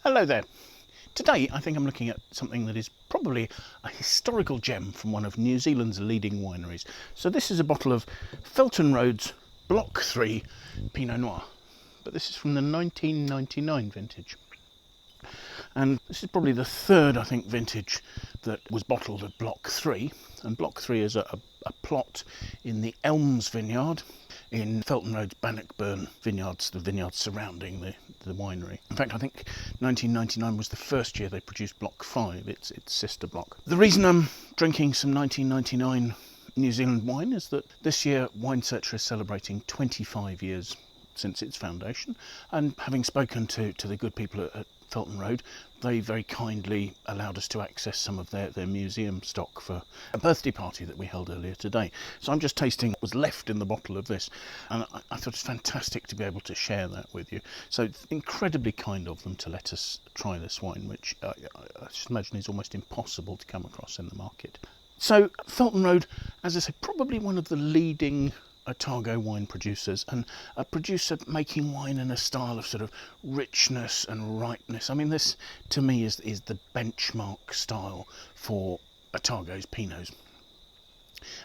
Hello there. Today I think I'm looking at something that is probably a historical gem from one of New Zealand's leading wineries. So this is a bottle of Felton Road's Block 3 Pinot Noir, but this is from the 1999 vintage. And this is probably the third, I think, vintage that was bottled at Block 3. And Block 3 is a plot in the Elms Vineyard in Felton Road's Bannockburn vineyards, the vineyards surrounding the winery. In fact, I think 1999 was the first year they produced Block 5, its sister block. The reason I'm drinking some 1999 New Zealand wine is that this year Wine Searcher is celebrating 25 years since its foundation, and having spoken to the good people at Felton Road, they very kindly allowed us to access some of their museum stock for a birthday party that we held earlier today. So I'm just tasting what was left in the bottle of this, and I thought it's fantastic to be able to share that with you. So it's incredibly kind of them to let us try this wine, which I should imagine is almost impossible to come across in the market. So Felton Road, as I said, probably one of the leading Otago wine producers, and a producer making wine in a style of sort of richness and ripeness. I mean, this to me is the benchmark style for Otago's Pinots.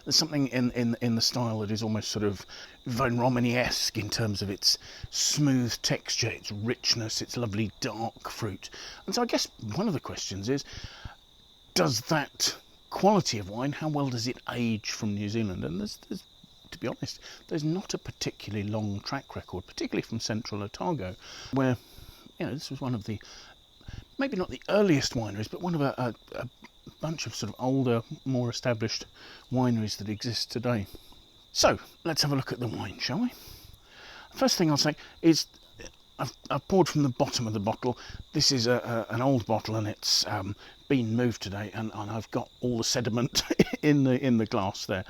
There's something in the style that is almost sort of Vin Romani-esque in terms of its smooth texture, its richness, its lovely dark fruit. And so I guess one of the questions is, does that quality of wine, how well does it age from New Zealand? And there's to be honest, there's not a particularly long track record, particularly from Central Otago, where, you know, this was one of the, maybe not the earliest wineries, but one of a bunch of sort of older, more established wineries that exist today. So let's have a look at the wine, shall we? First thing I'll say is I've poured from the bottom of the bottle. This is an old bottle, and it's been moved today, and I've got all the sediment in the glass there.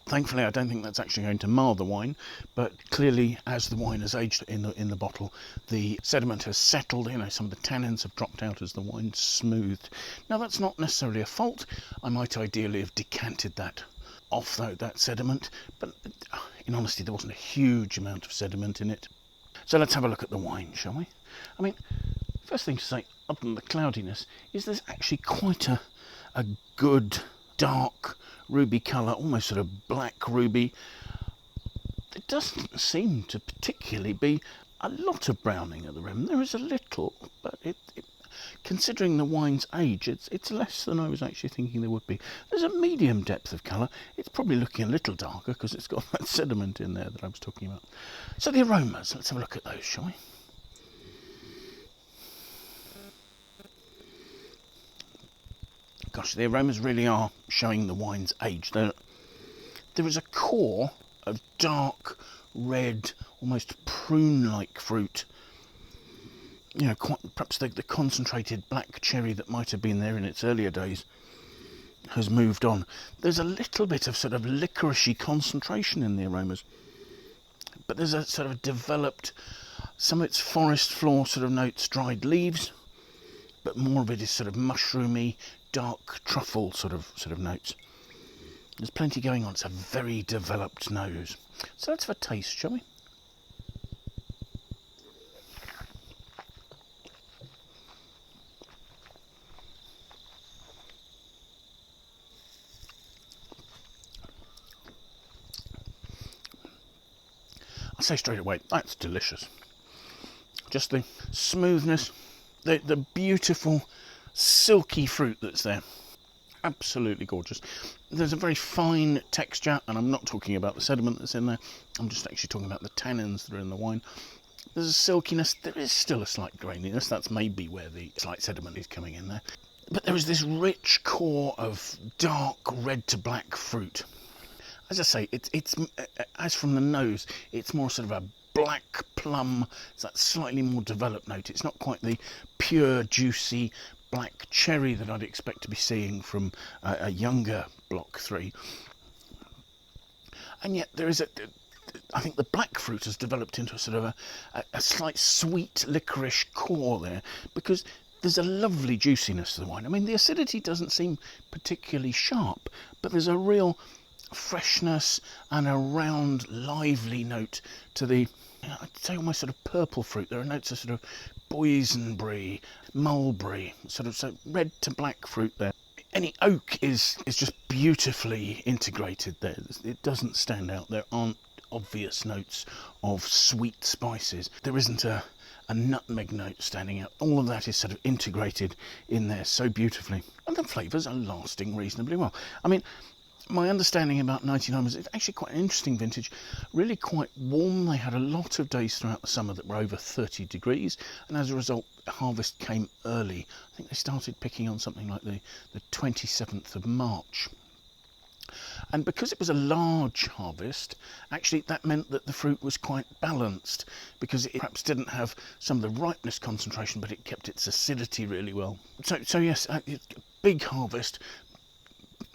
Thankfully, I don't think that's actually going to mar the wine, but clearly, as the wine has aged in the bottle, the sediment has settled. You know, some of the tannins have dropped out as the wine's smoothed. Now, that's not necessarily a fault. I might ideally have decanted that off, though, that sediment, but in honesty, there wasn't a huge amount of sediment in it. So let's have a look at the wine, shall we? I mean, first thing to say, other than the cloudiness, is there's actually quite a good dark ruby colour, almost sort of black ruby. It doesn't seem to particularly be a lot of browning at the rim. There is a little, but considering the wine's age, it's less than I was actually thinking there would be. There's a medium depth of colour. It's probably looking a little darker because it's got that sediment in there that I was talking about. So the aromas, let's have a look at those, shall we? Gosh, the aromas really are showing the wine's age. There is a core of dark red, almost prune-like fruit. You know, perhaps the concentrated black cherry that might have been there in its earlier days has moved on. There's a little bit of sort of licoricey concentration in the aromas, but there's a sort of developed, some of its forest floor sort of notes, dried leaves, but more of it is sort of mushroomy, dark truffle sort of notes. There's plenty going on. It's a very developed nose. So let's have a taste, shall we? I'll say straight away, that's delicious. Just the smoothness, the beautiful silky fruit that's there. Absolutely gorgeous. There's a very fine texture, and I'm not talking about the sediment that's in there. I'm just actually talking about the tannins that are in the wine. There's a silkiness. There is still a slight graininess. That's maybe where the slight sediment is coming in there. But there is this rich core of dark red to black fruit. As I say, it's as from the nose, it's more sort of a black plum. It's that slightly more developed note. It's not quite the pure, juicy black cherry that I'd expect to be seeing from a younger Block 3. And yet there is I think the black fruit has developed into a sort of a slight sweet licorice core there, because there's a lovely juiciness to the wine. I mean, the acidity doesn't seem particularly sharp, but there's a real freshness and a round, lively note to the I'd say almost sort of purple fruit. There are notes of sort of boysenberry, mulberry, sort of so red to black fruit there. Any oak is just beautifully integrated there. It doesn't stand out. There aren't obvious notes of sweet spices. There isn't a nutmeg note standing out. All of that is sort of integrated in there so beautifully. And the flavours are lasting reasonably well. I mean, my understanding about 99 was it's actually quite an interesting vintage, really quite warm. They had a lot of days throughout the summer that were over 30 degrees, and as a result, harvest came early. I think they started picking on something like the 27th of March. And because it was a large harvest, actually that meant that the fruit was quite balanced, because it perhaps didn't have some of the ripeness concentration, but it kept its acidity really well. So yes, a big harvest,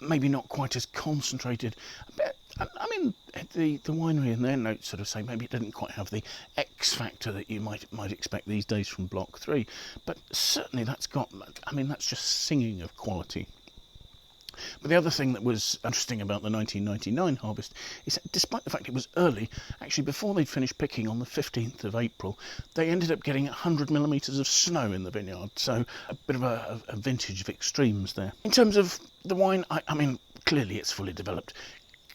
maybe not quite as concentrated. I mean, the winery and their notes sort of say maybe it didn't quite have the X factor that you might expect these days from Block 3, but certainly that's just singing of quality. But the other thing that was interesting about the 1999 harvest is that despite the fact it was early, actually before they'd finished picking on the 15th of April, they ended up getting 100 millimetres of snow in the vineyard, so a bit of a vintage of extremes there. In terms of the wine, I mean, clearly it's fully developed.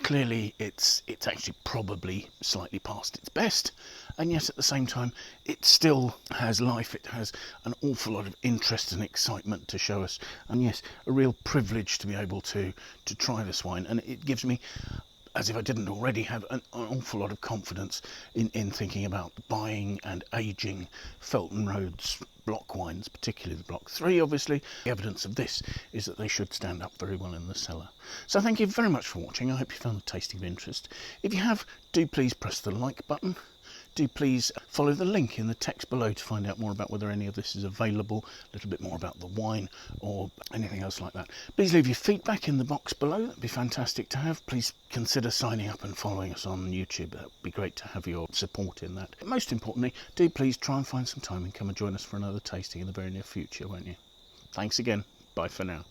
Clearly it's actually probably slightly past its best, and yet at the same time it still has life. It has an awful lot of interest and excitement to show us, and yes, a real privilege to be able to try this wine, and it gives me, as if I didn't already, have an awful lot of confidence in thinking about buying and aging Felton Road's block wines, particularly the Block 3 obviously. The evidence of this is that they should stand up very well in the cellar. So thank you very much for watching. I hope you found the tasting of interest. If you have, do please press the like button. Do please follow the link in the text below to find out more about whether any of this is available, a little bit more about the wine or anything else like that. Please leave your feedback in the box below. That'd be fantastic to have. Please consider signing up and following us on YouTube. That would be great to have your support in that. But most importantly, do please try and find some time and come and join us for another tasting in the very near future, won't you? Thanks again. Bye for now.